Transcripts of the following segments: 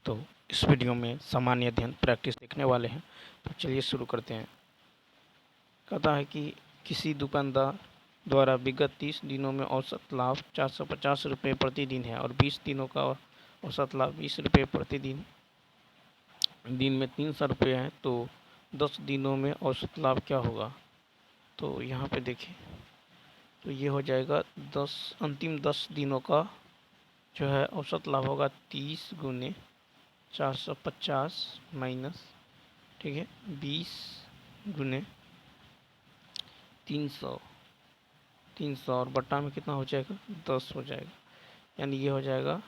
तो इस वीडियो में सामान्य अध्ययन प्रैक्टिस देखने वाले हैं। तो चलिए शुरू करते हैं। कहता है कि किसी दुकानदार द्वारा विगत 30 दिनों में औसत लाभ 450 रुपये प्रतिदिन है और 20 दिनों का औसत लाभ 20 रुपये प्रतिदिन दिन में 300 रुपये है। तो 10 दिनों में औसत लाभ क्या होगा? तो यहाँ पे देखिए, तो ये हो जाएगा अंतिम 10 दिनों का जो है औसत लाभ होगा 30 गुने 450 माइनस, ठीक है, 20 गुने 300 और बट्टा में कितना हो जाएगा? 10 हो जाएगा। यानी ये हो जाएगा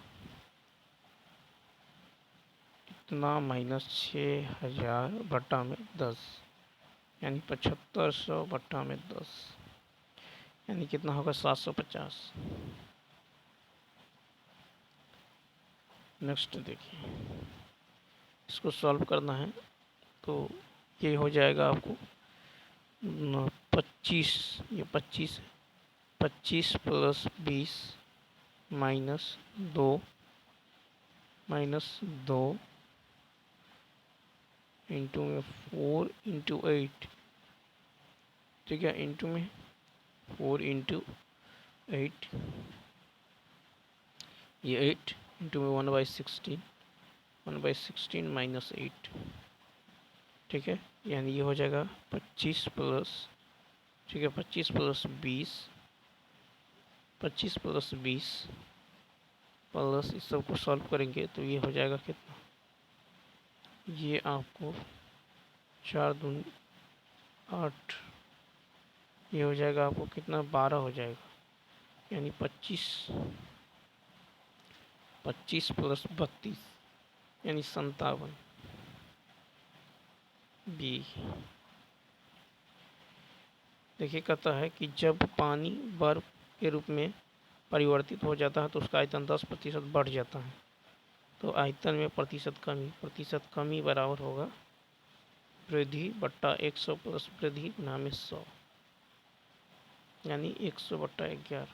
इतना माइनस 6000 बट्टा में 10, यानी 7500 बट्टा में 10, यानी कितना होगा? 750। नेक्स्ट देखिए, इसको सॉल्व करना है। तो ये हो जाएगा आपको 25, ये 25 है, 25 प्लस 20 माइनस 2 इंटू में 4 इंटू 8, ठीक है, इंटू में 4 इंटू 8, ये 8 इंटू में 1/16 माइनस 8, ठीक है, यानी ये हो जाएगा 25 प्लस, ठीक है, 25 प्लस 20 प्लस इस सब को सॉल्व करेंगे तो ये हो जाएगा कितना? ये आपको 4 दूनी 8, ये हो जाएगा आपको कितना? 12 हो जाएगा। यानी 25 प्लस 32 यानी 57 बी। देखिए, कहता है कि जब पानी बर्फ के रूप में परिवर्तित हो जाता है तो उसका आयतन 10% बढ़ जाता है। तो आयतन में प्रतिशत कमी बराबर होगा वृद्धि बट्टा 100 प्लस वृद्धि गुना में 100, यानी 100 बट्टा 11।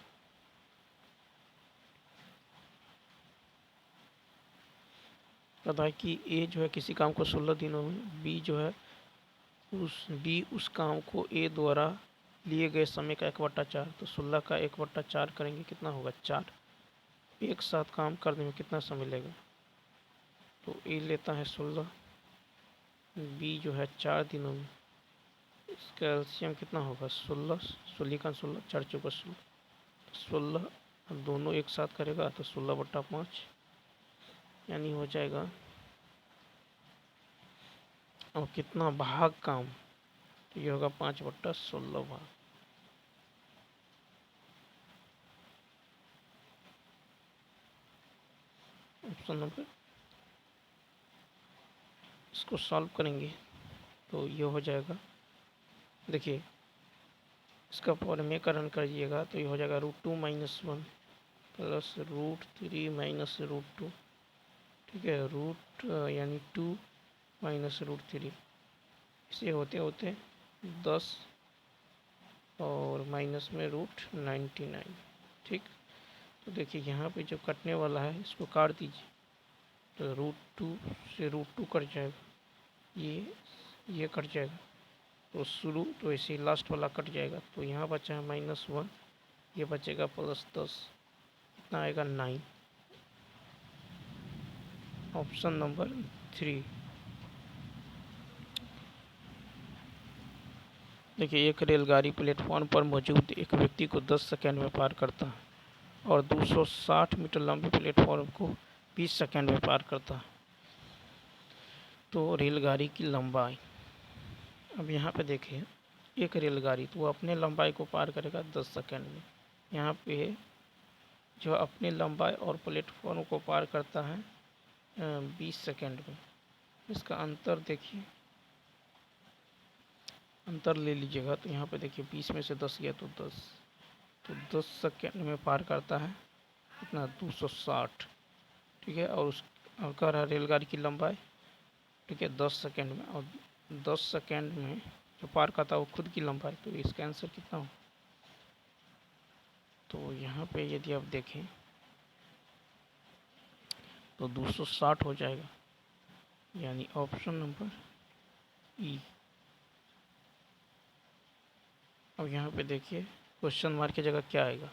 कहता है कि ए जो है किसी काम को 16 दिनों में, बी जो है उस काम को ए द्वारा लिए गए समय का 1/4, तो 16 का 1/4 करेंगे, कितना होगा? 4। एक साथ काम करने में कितना समय लगेगा? तो ए लेता है 16, बी जो है 4 दिनों में, इसका एलसीएम कितना होगा? 16 का 16, 4 चौका 16, दोनों एक साथ करेगा तो 16/5, यानी हो जाएगा और कितना भाग काम? तो ये होगा 5/16 भाग। ऑप्शन नंबर, इसको सॉल्व करेंगे तो ये हो जाएगा, देखिए इसका फॉर्मेकरण करिएगा तो ये हो जाएगा √2 - 1 प्लस √3 माइनस √2, ठीक है, यानी 2 माइनस √3, इसे होते होते 10 और माइनस में √99, ठीक। तो देखिए यहाँ पे जो कटने वाला है इसको काट दीजिए, तो √2 से √2 कट जाएगा, ये कट जाएगा, तो शुरू तो ऐसे ही लास्ट वाला कट जाएगा। तो यहाँ बचा है -1, ये बचेगा +10, कितना आएगा? 9। Option number 3। देखिए, एक रेलगाड़ी प्लेटफॉर्म पर मौजूद एक व्यक्ति को 10 सेकंड में पार करता है और 260 मीटर लंबे प्लेटफॉर्म को 20 सेकंड में पार करता है। तो रेलगाड़ी की लंबाई, अब यहाँ पे देखिए, एक रेलगाड़ी तो वो अपने लंबाई को पार करेगा 10 सेकंड में। यहाँ पे जो अपनी लंबाई और प्लेटफॉर्म को पार करता है 20 सेकंड में। इसका अंतर देखिए, अंतर ले लीजिएगा तो यहाँ पे देखिए 20 में से 10 गया तो 10, तो 10 सेकंड में पार करता है कितना? 260, ठीक है। और कह रहा है रेलगाड़ी की लंबाई, ठीक है, 10 सेकंड में, और 10 सेकंड में जो पार करता है वो खुद की लंबाई, तो इसका आंसर कितना हो? तो यहाँ पे यदि आप देखें तो 260 हो जाएगा, यानी ऑप्शन नंबर ई। अब यहाँ पे देखिए क्वेश्चन मार्क की जगह क्या आएगा,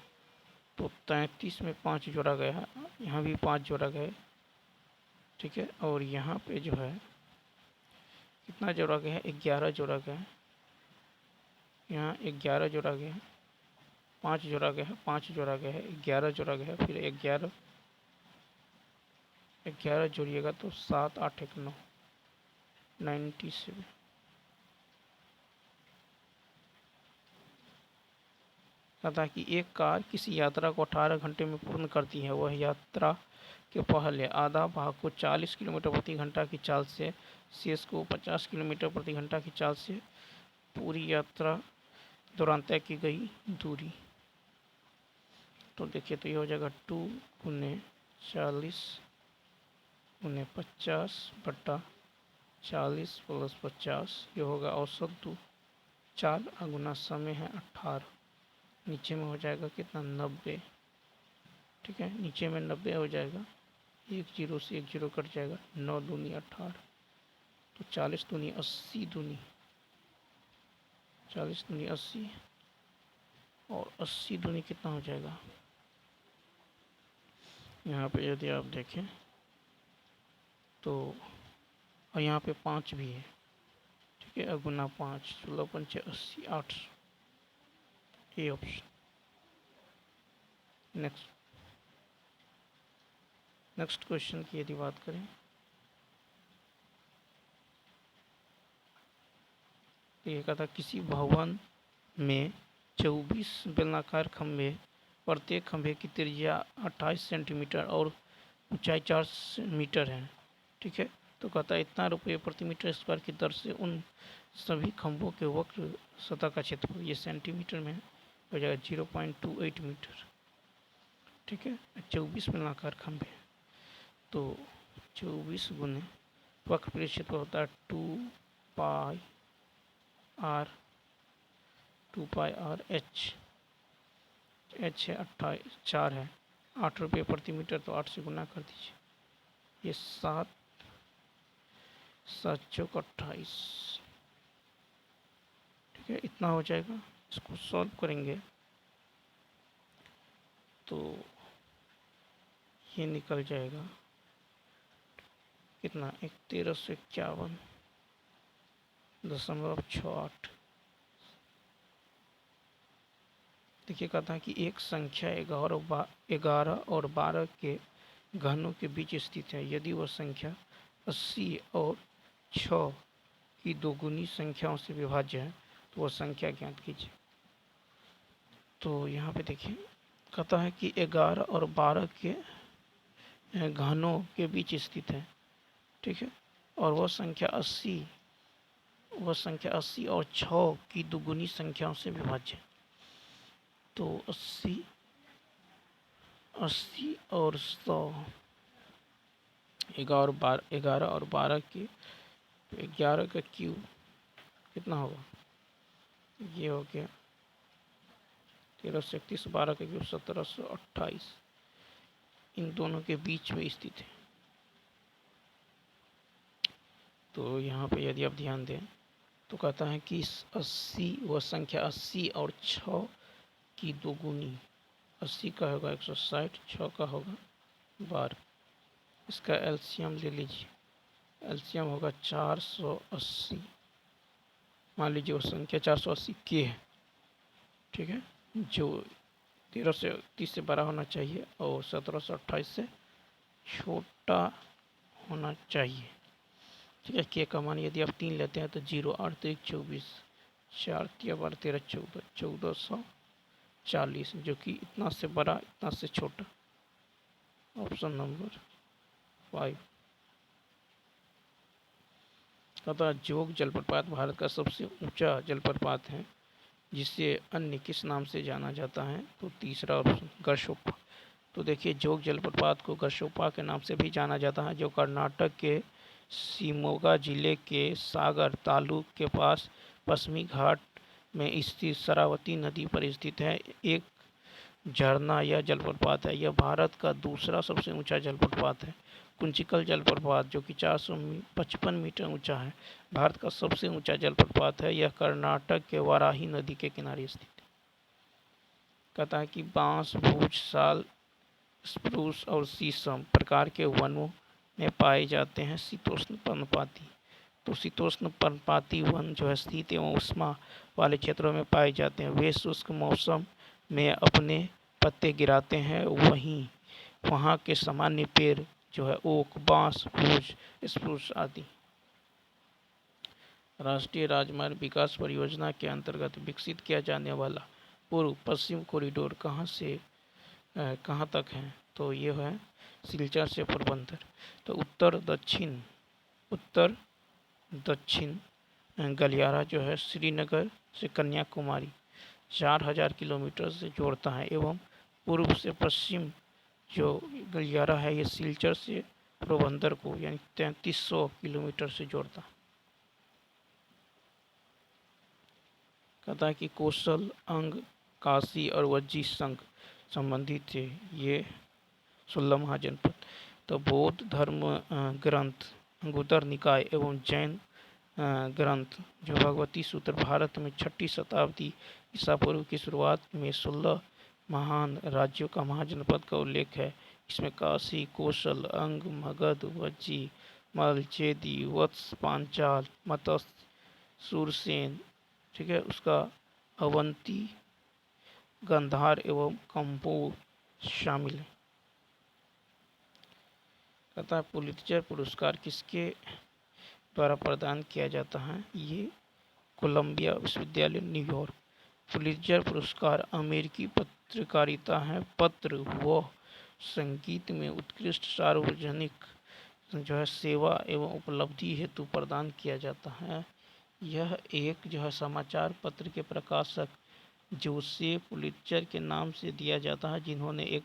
तो 33 में 5 जोड़ा गया है, यहाँ भी 5 जोड़ा गया है, ठीक है। और यहाँ पे जो है कितना जोड़ा गया है, 11 जोड़ा गया है, यहाँ 11 जोड़ा गया है, 5 जोड़ा गया है, 5 जोड़ा गया है, 11 जोड़ा गया है, फिर 11 11 जोड़िएगा तो 7 8 1 9 97। तथा कि एक कार किसी यात्रा को 18 घंटे में पूर्ण करती है। वह यात्रा के पहले आधा भाग को 40 किलोमीटर प्रति घंटा की चाल से, शेष को 50 किलोमीटर प्रति घंटा की चाल से पूरी यात्रा दौरान तय की गई दूरी। तो देखिए, तो ये हो जाएगा 2 गुने 40 गुने 50 बट्टा 40 प्लस 50, ये होगा औसत दूर। 4 गुना समय है 18, नीचे में हो जाएगा कितना, 90, ठीक है। नीचे में 90 हो जाएगा, 1 0 से 1 0 कट जाएगा, 9 दूनी 18, तो 40 दूनी 80 दूनी 40 दूनी 80, और 80 दूनी कितना हो जाएगा, यहाँ पे यदि आप देखें तो, और यहाँ पे 5 भी है, ठीक है। गुना 5, 16 पंचे 80, 8, ये ऑप्शन। नेक्स्ट क्वेश्चन की यदि बात करें तो ये कहता किसी भवन में 24 बेलनाकार खंभे, प्रत्येक खंभे की त्रिज्या 28 सेंटीमीटर और ऊंचाई 4 मीटर है, ठीक है। तो कहता है इतना रुपये प्रति मीटर स्क्वायर की दर से उन सभी खंभों के वक्र सतह का क्षेत्रफल, ये सेंटीमीटर में हो जाएगा 0.28 मीटर, ठीक है। 24 बेलनाकार खंभे, तो 24 गुने वक्र क्षेत्रफल होता है 2 पाई आर एच है 28, 4 है, 8 रुपये प्रति मीटर, तो 8 से गुना कर दीजिए, ये 7 7 चौक 28, ठीक है। इतना हो जाएगा। इसको सॉल्व करेंगे तो ये निकल जाएगा कितना, 1351.68। देखिए कहता है कि एक संख्या 11 और 12 के घनों के बीच स्थित है। यदि वह संख्या 80 और 6 की दोगुनी संख्याओं से विभाज्य है तो वह संख्या ज्ञात कीजिए। तो यहाँ पे देखिए कहता है कि 11 और 12 के घनों के बीच स्थित है, ठीक है। और वह संख्या 80 और 6 की दोगुनी संख्याओं से विभाज्य है। तो 80 और 100, 11 और 12 के, 11 का क्यूब कितना होगा, ये हो गया 1331, 12 का क्यूब 1728, इन दोनों के बीच में स्थित है। तो यहाँ पे यदि आप ध्यान दें तो कहता है कि 80, वह संख्या 80 और 6 की दोगुनी, 80 का होगा 160, 6 का होगा 12, इसका एलसीएम ले लीजिए, एलसीएम होगा 480। मान लीजिए वो संख्या 480 के है, ठीक है, जो 1330 से बड़ा होना चाहिए और 1728 से छोटा होना चाहिए, ठीक है। के का मान यदि आप 3 लेते हैं तो 0, 8 3 24, 4 3 12 13 14, 1440, जो कि इतना से बड़ा इतना से छोटा, ऑप्शन नंबर 5। तथा जोग जलप्रपात भारत का सबसे ऊंचा जलप्रपात है, जिसे अन्य किस नाम से जाना जाता है, तो तीसरा ऑप्शन गरशोपा। तो देखिए जोग जलप्रपात को गरशोपा के नाम से भी जाना जाता है, जो कर्नाटक के शिमोगा जिले के सागर तालुक के पास पश्चिमी घाट में स्थित शरावती नदी पर स्थित है। एक झरना या जलप्रपात है। यह भारत का दूसरा सबसे ऊंचा जलप्रपात है। कुंचिकल जलप्रपात जो कि 455 मीटर ऊंचा है, भारत का सबसे ऊंचा जलप्रपात है। यह कर्नाटक के वाराही नदी के किनारे स्थित है। कहता है कि बांस, भूज, साल, स्प्रूस और शीशम प्रकार के वनों में पाए जाते हैं शीतोष्ण पर्णपाती। तो शीतोष्ण पर्णपाती वन जो है शीत एवं उष्मा वाले क्षेत्रों में पाए जाते हैं। वे शुष्क मौसम में अपने पत्ते गिराते हैं। वहीं वहाँ के सामान्य पेड़ जो है ओक, बांस, भूज, स्प्रूस आदि। राष्ट्रीय राजमार्ग विकास परियोजना के अंतर्गत विकसित किया जाने वाला पूर्व पश्चिम कॉरिडोर कहाँ से कहाँ तक है? तो ये है सिलचर से पोरबंदर। तो उत्तर दक्षिण गलियारा जो है श्रीनगर से कन्याकुमारी 4000 किलोमीटर से जोड़ता है एवं पूर्व से पश्चिम जो गलियारा है ये सिलचर से पोरबंदर को यानी 3300 किलोमीटर से जोड़ता है। कहता है कि कौशल, अंग, काशी और वज्जी संघ संबंधित थे ये 16 महाजनपद। तो बौद्ध धर्म ग्रंथ अंगुत्तर निकाय एवं जैन ग्रंथ जो भगवती सूत्र भारत में 6ठी शताब्दी ईसा पूर्व की शुरुआत में 16 महान राज्यों का महाजनपद का उल्लेख है। इसमें काशी, कौशल, अंग, मगध, वज्जी, मल, चेदी, वत्स, पांचाल, मत्स्य, सूरसेन, ठीक है, उसका अवंती, गंधार एवं कंबोज शामिल है। कहता है पुलित्जर पुरस्कार किसके द्वारा प्रदान किया जाता है? ये कोलंबिया विश्वविद्यालय न्यूयॉर्क। पुलित्जर पुरस्कार अमेरिकी पत्रकारिता है, पत्र व संगीत में उत्कृष्ट सार्वजनिक जो है सेवा एवं उपलब्धि हेतु प्रदान किया जाता है। यह एक जो है समाचार पत्र के प्रकाशक जोसेफ पुलित्जर के नाम से दिया जाता है, जिन्होंने एक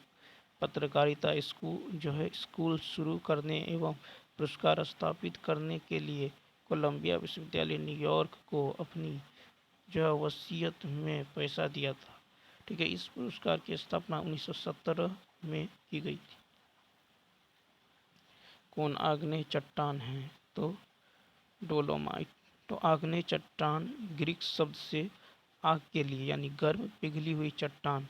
पत्रकारिता स्कूल शुरू करने एवं पुरस्कार स्थापित करने के लिए कोलंबिया विश्वविद्यालय न्यूयॉर्क को अपनी जो है वसीयत में पैसा दिया था। ठीक है, इस पुरस्कार की स्थापना 1917 में की गई थी। कौन आग्नेय चट्टान है? तो डोलोमाइट। तो आग्नेय चट्टान ग्रीक शब्द से आग के लिए यानी गर्म पिघली हुई चट्टान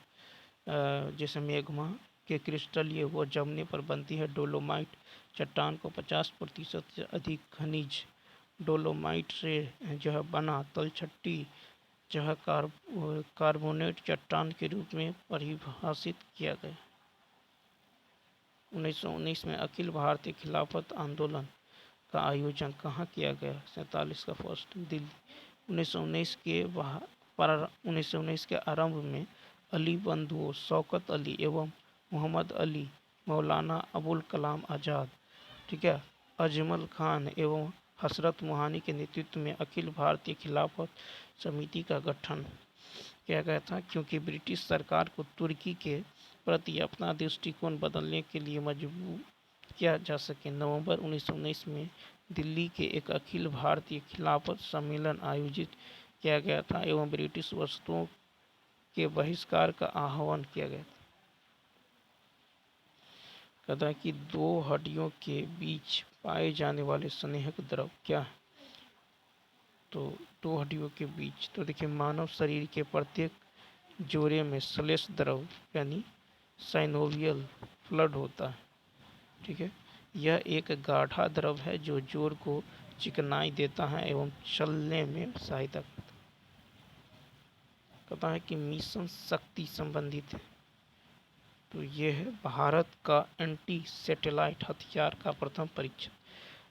जैसे मैग्मा के क्रिस्टल ये वो जमने पर बनती है। डोलोमाइट चट्टान को 50% से अधिक खनिज डोलोमाइट से जो है बना तलछटी जो है कार्बोनेट चट्टान के रूप में परिभाषित किया गया। 1919 में अखिल भारतीय खिलाफत आंदोलन का आयोजन कहाँ किया गया? 47 का फर्स्ट दिल्ली। 1919 के आरंभ में अली बंधुओं शौकत अली एवं मोहम्मद अली, मौलाना अबुल कलाम आज़ाद, ठीक है, अजमल खान एवं हसरत मोहानी के नेतृत्व में अखिल भारतीय खिलाफत समिति का गठन किया गया था, क्योंकि ब्रिटिश सरकार को तुर्की के प्रति अपना दृष्टिकोण बदलने के लिए मजबूर किया जा सके। नवंबर 1919 में दिल्ली के एक अखिल भारतीय खिलाफत सम्मेलन आयोजित किया गया था एवं ब्रिटिश वस्तुओं के बहिष्कार का आह्वान किया गया था। कहता है कि दो हड्डियों के बीच पाए जाने वाले स्नेहक द्रव क्या है? तो दो हड्डियों के बीच तो देखिए मानव शरीर के प्रत्येक जोड़े में श्लेष द्रव यानी साइनोवियल फ्लूइड होता है। ठीक है, यह एक गाढ़ा द्रव है जो जोड़ को चिकनाई देता है एवं चलने में सहायता करता है। कहता है कि मिशन शक्ति संबंधित है। तो यह है भारत का एंटी सैटेलाइट हथियार का प्रथम परीक्षण।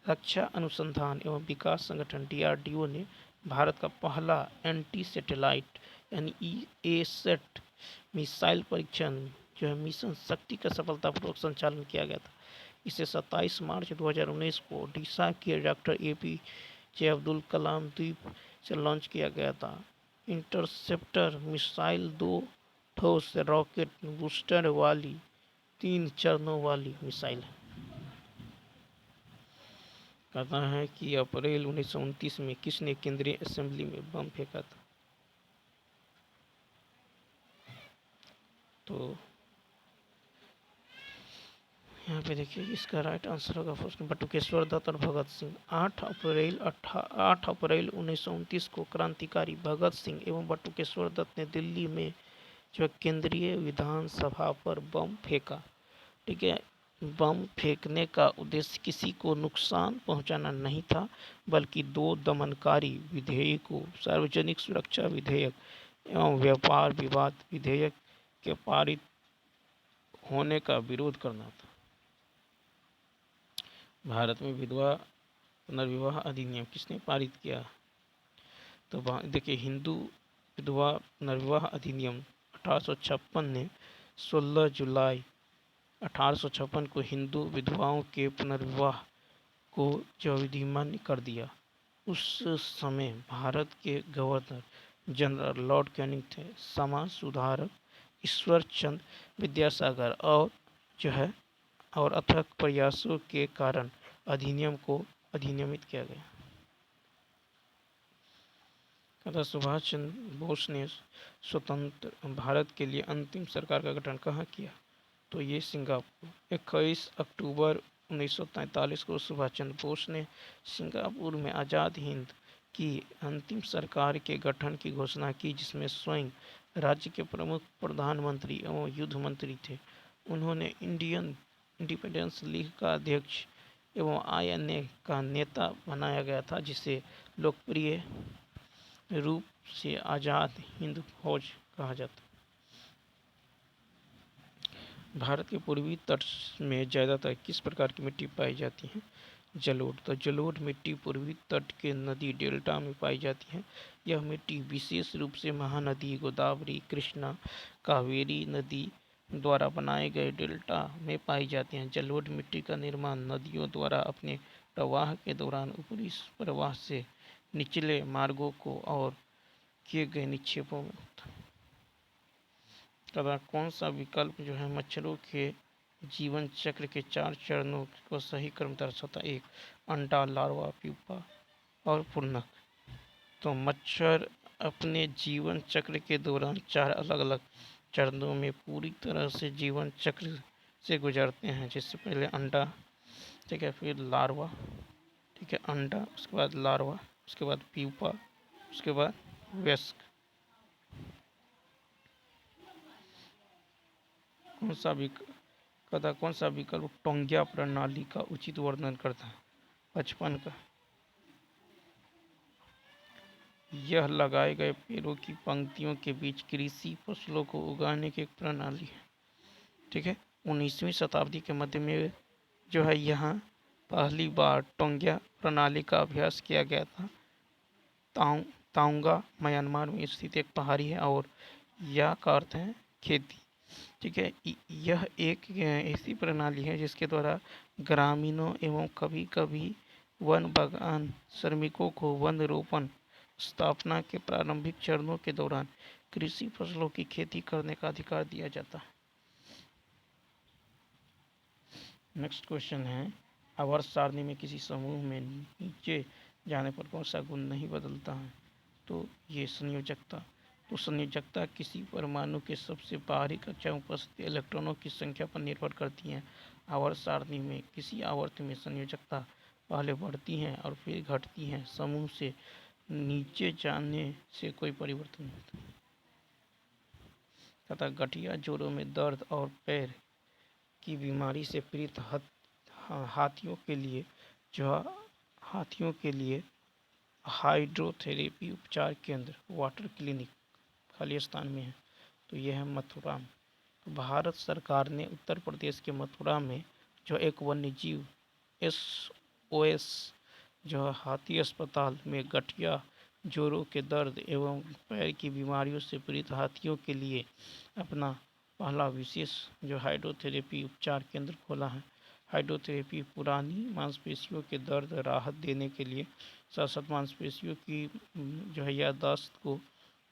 रक्षा अनुसंधान एवं विकास संगठन DRDO ने भारत का पहला एंटी सैटेलाइट यानी एसेट मिसाइल परीक्षण जो है मिशन शक्ति का सफलतापूर्वक संचालन किया गया था। इसे 27 मार्च 2019 को ओडिशा के डॉक्टर APJ अब्दुल कलाम द्वीप से लॉन्च किया गया था। इंटरसेप्टर मिसाइल 2 ठोस रॉकेट बूस्टर वाली 3 चरणों वाली मिसाइल है। कहता है कि अप्रैल 1929 में किसने केंद्रीय असेंबली में बम फेंका था? तो यहाँ पे देखिए इसका राइट आंसर होगा फर्स्ट बटुकेश्वर दत्त और भगत सिंह। 8 अप्रैल 1929 को क्रांतिकारी भगत सिंह एवं बटुकेश्वर दत्त ने दिल्ली में जो केंद्रीय विधानसभा पर बम फेंका। ठीक है, बम फेंकने का उद्देश्य किसी को नुकसान पहुंचाना नहीं था, बल्कि दो दमनकारी विधेयकों, सार्वजनिक सुरक्षा विधेयक एवं व्यापार विवाद विधेयक के पारित होने का विरोध करना था। भारत में विधवा पुनर्विवाह अधिनियम किसने पारित किया? तो देखिए हिंदू विधवा पुनर्विवाह अधिनियम 1856 ने 16 जुलाई 1856 को हिंदू विधवाओं के पुनर्विवाह को जो विधिमान्य कर दिया। उस समय भारत के गवर्नर जनरल लॉर्ड कैनिंग थे। समाज सुधारक ईश्वर चंद्र विद्यासागर और अथक प्रयासों के कारण अधिनियम को अधिनियमित किया गया। सुभाष चंद्र बोस ने स्वतंत्र भारत के लिए अंतिम सरकार का गठन कहाँ किया? तो ये सिंगापुर। 21 अक्टूबर 1943 को सुभाष चंद्र बोस ने सिंगापुर में आज़ाद हिंद की अंतिम सरकार के गठन की घोषणा की, जिसमें स्वयं राज्य के प्रमुख प्रधानमंत्री एवं युद्ध मंत्री थे। उन्होंने इंडियन इंडिपेंडेंस लीग का अध्यक्ष एवं INA का नेता बनाया गया था, जिसे लोकप्रिय रूप से आज़ाद हिंद फौज कहा जाता। भारत के पूर्वी तट में ज़्यादातर किस प्रकार की मिट्टी पाई जाती है? जलोढ़। तो जलोढ़ मिट्टी पूर्वी तट के नदी डेल्टा में पाई जाती है। यह मिट्टी विशेष रूप से महानदी गोदावरी, कृष्णा, कावेरी नदी द्वारा बनाए गए डेल्टा में पाई जाती है। जलोढ़ मिट्टी का निर्माण नदियों द्वारा अपने प्रवाह के दौरान ऊपरी प्रवाह से निचले मार्गों को और किए गए निक्षेपों में होता है। कौन सा विकल्प जो है मच्छरों के जीवन चक्र के 4 चरणों को सही क्रम दर्शाता? 1 अंडा, लार्वा, प्यूपा और पुन्नक। तो मच्छर अपने जीवन चक्र के दौरान 4 अलग अलग चरणों में पूरी तरह से जीवन चक्र से गुजरते हैं। जिससे पहले अंडा, ठीक है, फिर लार्वा, ठीक है, अंडा, उसके बाद लार्वा, उसके बाद प्यूपा, उसके बाद वयस्क। कौन सा विकल्प टोंगिया प्रणाली का उचित वर्णन करता है? 55 का। यह लगाए गए पेड़ों की पंक्तियों के बीच कृषि फसलों को उगाने की एक प्रणाली है। ठीक है, 19वीं शताब्दी के मध्य में जो है यहाँ पहली बार टोंगिया प्रणाली का अभ्यास किया गया था। ताउंगा म्यांमार में स्थित एक पहाड़ी है और या का अर्थ है खेती। ठीक है, यह एक ऐसी प्रणाली है जिसके द्वारा ग्रामीणों एवं कभी कभी वन बागान श्रमिकों को वन रोपण स्थापना के प्रारंभिक चरणों के दौरान कृषि फसलों की खेती करने का अधिकार दिया जाता है। नेक्स्ट क्वेश्चन है, आवर्त सारणी में किसी समूह में नीचे जाने पर कौन सा गुण नहीं बदलता है? तो ये संयोजकता। तो संयोजकता किसी परमाणु के सबसे बाहरी कक्षा में उपस्थित इलेक्ट्रॉनों की संख्या पर निर्भर करती है। आवर्त सारणी में किसी आवर्त में संयोजकता पहले बढ़ती है और फिर घटती है। समूह से नीचे जाने से कोई परिवर्तन नहीं होता। तथा गठिया जोड़ों में दर्द और पैर की बीमारी से पीड़ित हाथियों के लिए हाइड्रोथेरेपी उपचार केंद्र वाटर क्लिनिक खाली स्थान में है। तो यह है मथुरा में। तो भारत सरकार ने उत्तर प्रदेश के मथुरा में जो एक वन्यजीव SOS जो हाथी अस्पताल में गठिया जोड़ों के दर्द एवं पैर की बीमारियों से पीड़ित हाथियों के लिए अपना पहला विशेष जो हाइड्रोथेरेपी उपचार केंद्र खोला है। हाइड्रोथेरेपी पुरानी मांसपेशियों के दर्द राहत देने के लिए साथ साथ मांसपेशियों की जो है याददाश्त को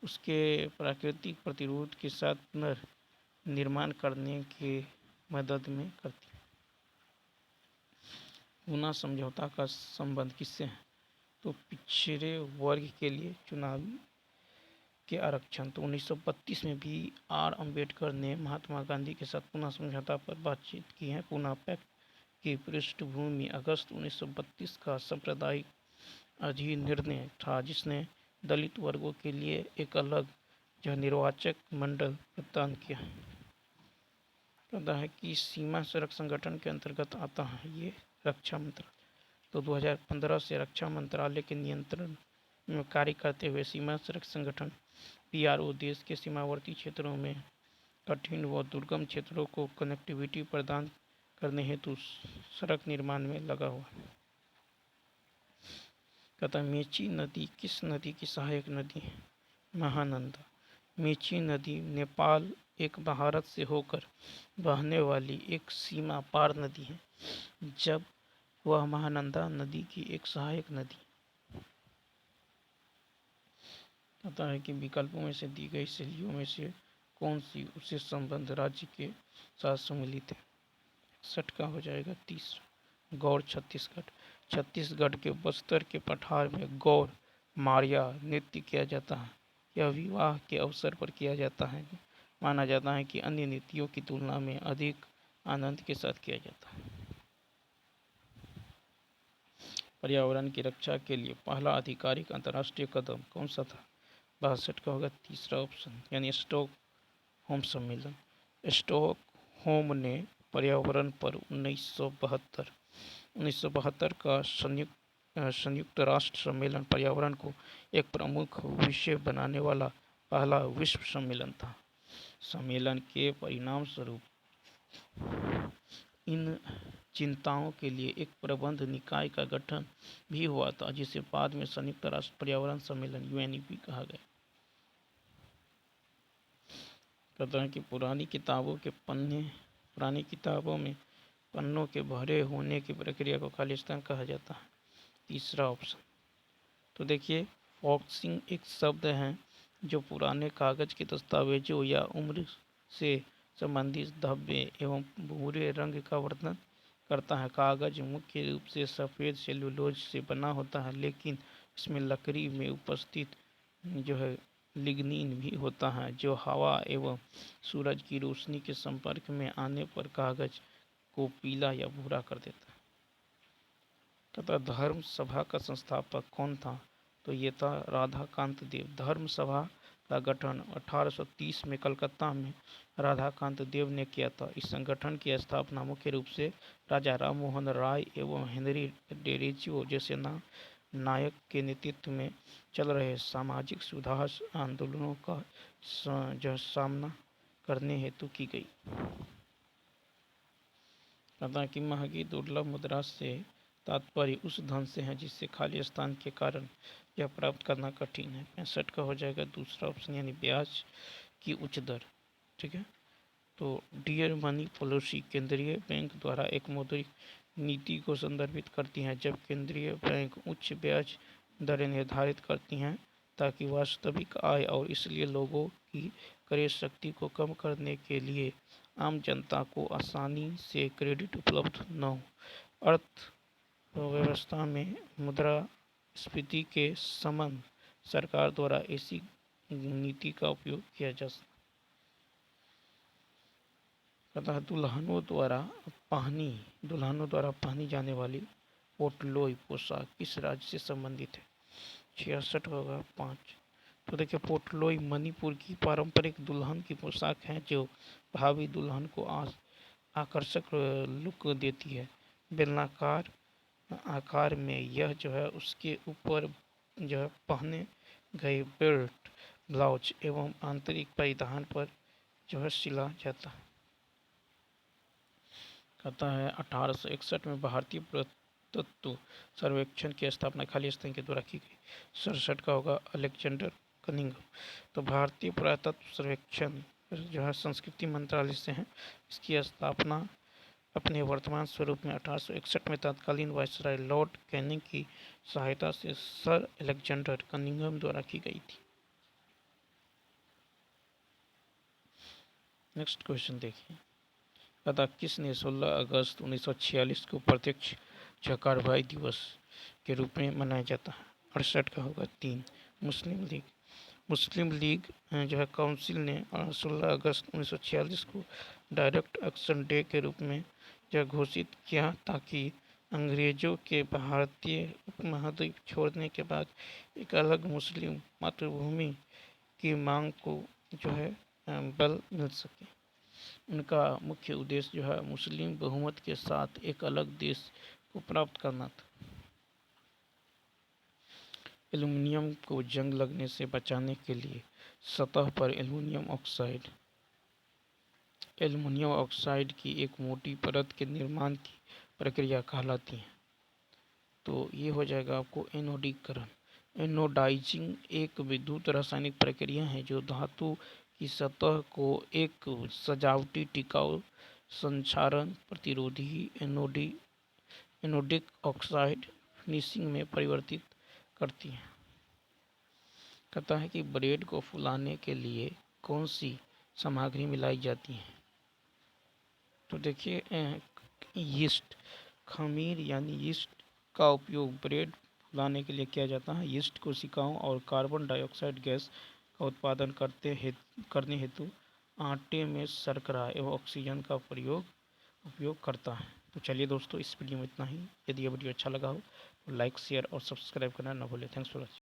उसके प्राकृतिक प्रतिरोध के साथ पुनर्निर्माण करने की मदद में करती है। पूना समझौता का संबंध किससे है? तो पिछड़े वर्ग के लिए चुनावी के आरक्षण। तो 1932 में भी आर अम्बेडकर ने महात्मा गांधी के साथ पुनः समझौता पर बातचीत की है। पुनः पैक्ट की पृष्ठभूमि अगस्त 1932 का सांप्रदायिक अधिनिर्णय था, जिसने दलित वर्गों के लिए एक अलग जो निर्वाचक मंडल प्रदान किया। कहता है कि सीमा सड़क संगठन के अंतर्गत आता है ये रक्षा मंत्रालय। तो 2015 से रक्षा मंत्रालय के नियंत्रण में कार्य करते हुए सीमा सड़क संगठन PRO देश के सीमावर्ती क्षेत्रों में कठिन व दुर्गम क्षेत्रों को कनेक्टिविटी प्रदान करने हेतु सड़क निर्माण में लगा हुआ। कहता है मेची नदी किस नदी की सहायक नदी है? महानंदा। मेची नदी नेपाल एक भारत से होकर बहने वाली एक सीमा पार नदी है, जब वह महानंदा नदी की एक सहायक नदी। कहता है कि विकल्पों में से दी गई शैलियों में से कौन सी उसे संबंध राज्य के साथ सम्मिलित है? 61 का हो जाएगा तीसरा, गौर छत्तीसगढ़। छत्तीसगढ़ के बस्तर के पठार में गौर मारिया नृत्य किया जाता है। यह विवाह के अवसर पर किया जाता है। माना जाता है कि अन्य नृत्यों की तुलना में अधिक आनंद के साथ किया जाता है। पर्यावरण की रक्षा के लिए पहला आधिकारिक अंतर्राष्ट्रीय कदम कौन सा था? 62 का होगा तीसरा ऑप्शन, यानी स्टॉकहोम सम्मेलन। स्टॉकहोम ने पर्यावरण पर 1972 का संयुक्त राष्ट्र सम्मेलन पर्यावरण को एक प्रमुख विषय बनाने वाला पहला विश्व सम्मेलन था। सम्मेलन के परिणाम स्वरूप इन चिंताओं के लिए एक प्रबंध निकाय का गठन भी हुआ था, जिसे बाद में संयुक्त राष्ट्र पर्यावरण सम्मेलन UNEP कहा गया। कहता है कि पुरानी किताबों में पन्नों के भरे होने की प्रक्रिया को खालिस्तान कहा जाता है। तीसरा ऑप्शन। तो देखिए, फॉक्सिंग एक शब्द है जो पुराने कागज के दस्तावेजों या उम्र से संबंधित धब्बे एवं भूरे रंग का वर्णन करता है। कागज मुख्य रूप से सफ़ेद सेलुलोज से बना होता है, लेकिन इसमें लकड़ी में उपस्थित जो है लिग्निन भी होता है, जो हवा एवं सूरज की रोशनी के संपर्क में आने पर कागज को पीला या भूरा कर देता है। तथा धर्म सभा का संस्थापक कौन था? तो ये था राधाकांत देव। धर्म सभा का गठन 1830 में कलकत्ता में राधाकांत देव ने किया था। इस संगठन की स्थापना मुख्य रूप से राजा राम मोहन राय एवं हेनरी डेरेजियो जैसे नायक के नेतृत्व में चल रहे सामाजिक सुधार आंदोलनों का जो सामना करने हेतु की गई। कहता कि महंगी दुर्लभ मुद्रा से तात्पर्य उस धन से है जिससे खालिस्तान के कारण यह प्राप्त करना कठिन है। 65 का हो जाएगा दूसरा ऑप्शन, यानी ब्याज की उच्च दर। ठीक है। तो डियर मनी पॉलिसी केंद्रीय बैंक द्वारा एक मौद्रिक नीति को संदर्भित करती हैं, जब केंद्रीय बैंक उच्च ब्याज दरें निर्धारित करती हैं ताकि वास्तविक आय और इसलिए लोगों की क्रय शक्ति को कम करने के लिए आम जनता को आसानी से क्रेडिट उपलब्ध न हो। अर्थव्यवस्था में मुद्रास्फीति के शमन सरकार द्वारा ऐसी नीति का उपयोग किया जा सकता है। दुल्हनों द्वारा पहनी जाने वाली पोटलोई पोशाक किस राज्य से संबंधित है? 66 होगा 5। तो देखिए, पोटलोई मणिपुर की पारंपरिक दुल्हन की पोशाक है जो भावी दुल्हन को आकर्षक लुक देती है। बेलनाकार आकार में यह जो है उसके ऊपर जो है पहने गए बेल्ट, ब्लाउज एवं आंतरिक परिधान पर जो है सिला जाता है। कहता है 1861 में भारतीय पुरातत्व सर्वेक्षण की स्थापना खालिस्तान के द्वारा की गई। 67 का होगा अलेक्जेंडर कनिंघम। तो भारतीय पुरातत्व सर्वेक्षण जो है संस्कृति मंत्रालय से है। इसकी स्थापना अपने वर्तमान स्वरूप में 1861 में तत्कालीन वायसराय लॉर्ड कैनिंग की सहायता से सर अलेक्जेंडर कनिंघम द्वारा की गई थी। नेक्स्ट क्वेश्चन देखिए। कहता किसने 16 अगस्त 1946 को प्रत्यक्ष कार्रवाई दिवस के रूप में मनाया जाता है? 68 का होगा 3, मुस्लिम लीग। मुस्लिम लीग जो है काउंसिल ने 16 अगस्त 1946 को डायरेक्ट एक्शन डे के रूप में जो घोषित किया ताकि अंग्रेज़ों के भारतीय उपमहाद्वीप छोड़ने के बाद एक अलग मुस्लिम मातृभूमि की मांग को जो है बल मिल सके। उनका मुख्य उद्देश्य जो है मुस्लिम बहुमत के साथ एक अलग देश को प्राप्त करना था। एल्युमिनियम को जंग लगने से बचाने के लिए सतह पर एल्युमिनियम ऑक्साइड की एक मोटी परत के निर्माण की प्रक्रिया कहलाती है। तो ये हो जाएगा आपको एनोडीकरण। एनोडाइजिंग एक विद्युत रासायनिक प्रक्रिया है जो धातु की सतह को एक सजावटी, टिकाऊ, संक्षारण प्रतिरोधी एनोडिक ऑक्साइड फिनिशिंग में परिवर्तित करती है। कहता है कि ब्रेड को फुलाने के लिए कौन सी सामग्री मिलाई जाती है? तो देखिए यीस्ट, खमीर यानी यीस्ट का उपयोग ब्रेड फुलाने के लिए किया जाता है। यीस्ट कोशिकाओं और कार्बन डाइऑक्साइड गैस का उत्पादन करने हेतु आटे में शर्करा एवं ऑक्सीजन का उपयोग करता है। तो चलिए दोस्तों, इस वीडियो में इतना ही। यदि यह वीडियो अच्छा लगा हो तो लाइक, शेयर और सब्सक्राइब करना न भूलें। Thanks for watching.